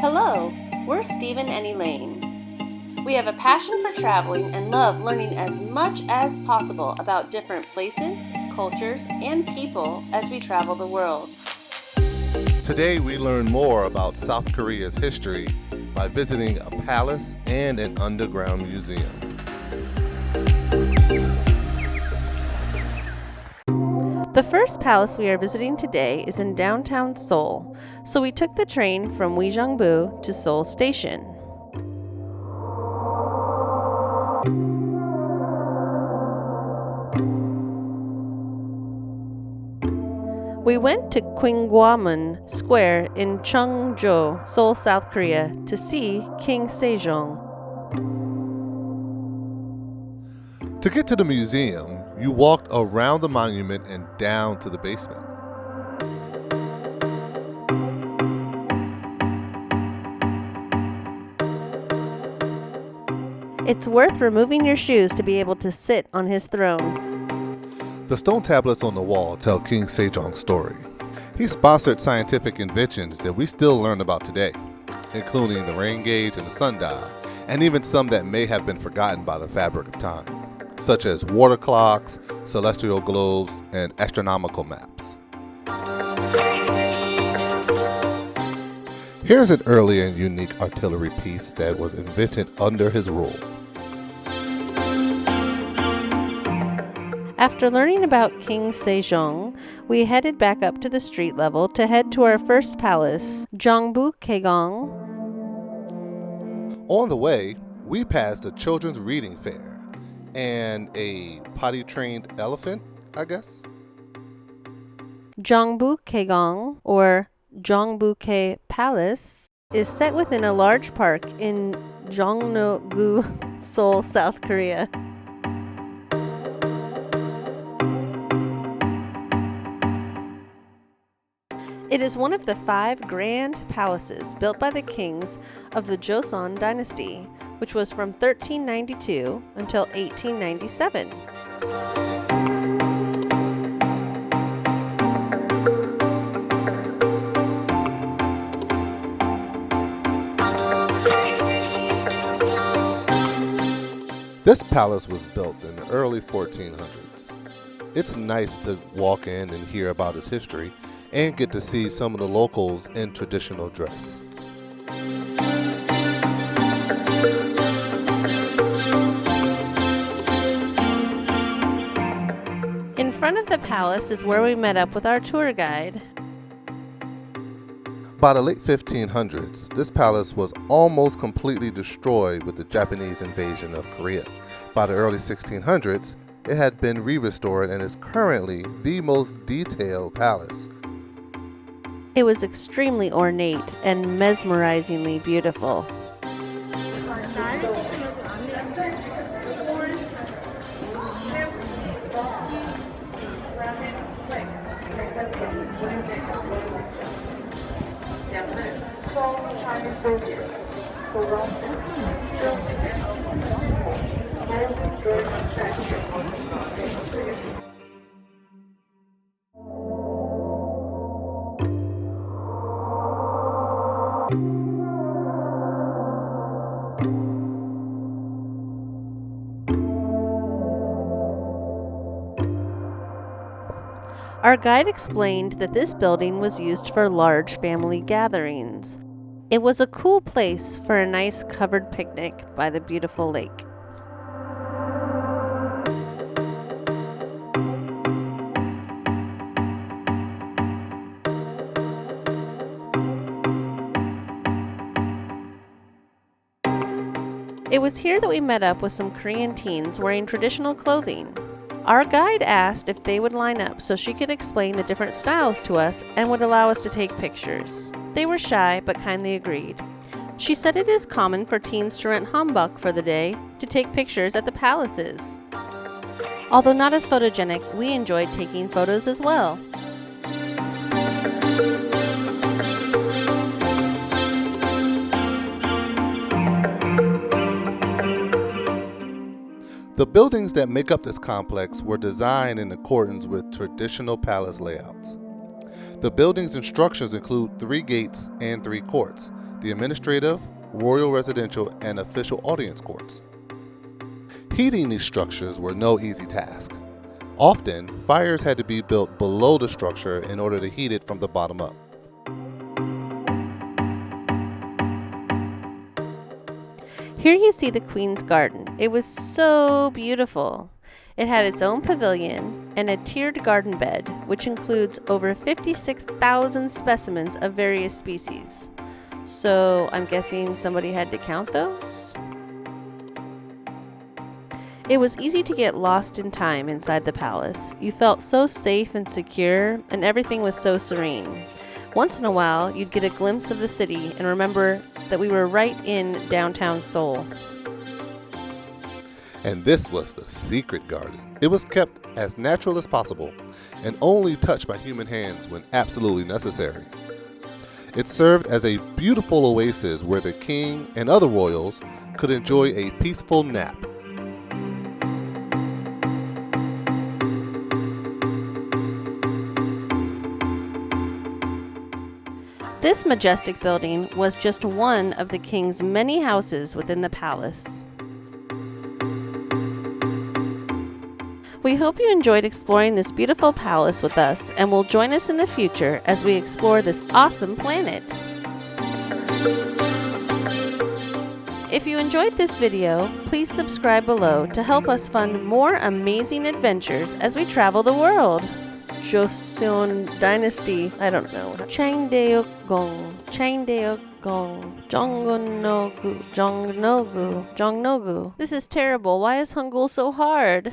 Hello, we're Stephen and Elaine. We have a passion for traveling and love learning as much as possible about different places, cultures, and people as we travel the world. Today we learn more about South Korea's history by visiting a palace and an underground museum. The first palace we are visiting today is in downtown Seoul, so we took the train from Jongbu to Seoul Station. We went to Gwanghwamun Square in Jongbu, Seoul, South Korea, to see King Sejong. To get to the museum, you walked around the monument and down to the basement. It's worth removing your shoes to be able to sit on his throne. The stone tablets on the wall tell King Sejong's story. He sponsored scientific inventions that we still learn about today, including the rain gauge and the sundial, and even some that may have been forgotten by the fabric of time, such as water clocks, celestial globes, and astronomical maps. Here's an early and unique artillery piece that was invented under his rule. After learning about King Sejong, we headed back up to the street level to head to our first palace, Jongbu Kaigong. On the way, we passed a children's reading fair and a potty-trained elephant, I guess. Jongbu Kaigong, or Gyeongbokgung Palace, is set within a large park in Jongbu, Seoul, South Korea. It is one of the 5 grand palaces built by the kings of the Joseon dynasty, which was from 1392 until 1897. This palace was built in the early 1400s. It's nice to walk in and hear about its history and get to see some of the locals in traditional dress. In front of the palace is where we met up with our tour guide. By the late 1500s, this palace was almost completely destroyed with the Japanese invasion of Korea. By the early 1600s, it had been re-restored and is currently the most detailed palace. It was extremely ornate and mesmerizingly beautiful. Our guide explained that this building was used for large family gatherings. It was a cool place for a nice covered picnic by the beautiful lake. It was here that we met up with some Korean teens wearing traditional clothing. Our guide asked if they would line up so she could explain the different styles to us and would allow us to take pictures. They were shy but kindly agreed. She said it is common for teens to rent hanbok for the day to take pictures at the palaces. Although not as photogenic, we enjoyed taking photos as well. The buildings that make up this complex were designed in accordance with traditional palace layouts. The buildings and structures include 3 gates and 3 courts, the administrative, royal residential, and official audience courts. Heating these structures were no easy task. Often, fires had to be built below the structure in order to heat it from the bottom up. Here you see the Queen's Garden. It was so beautiful. It had its own pavilion and a tiered garden bed, which includes over 56,000 specimens of various species. So I'm guessing somebody had to count those? It was easy to get lost in time inside the palace. You felt so safe and secure, and everything was so serene. Once in a while, you'd get a glimpse of the city and remember that we were right in downtown Seoul. And this was the secret garden. It was kept as natural as possible and only touched by human hands when absolutely necessary. It served as a beautiful oasis where the king and other royals could enjoy a peaceful nap. This majestic building was just one of the king's many houses within the palace. We hope you enjoyed exploring this beautiful palace with us and will join us in the future as we explore this awesome planet. If you enjoyed this video, please subscribe below to help us fund more amazing adventures as we travel the world. Joseon Dynasty, I don't know. Changdeokgong, Jongnogu. This is terrible. Why is Hangul so hard?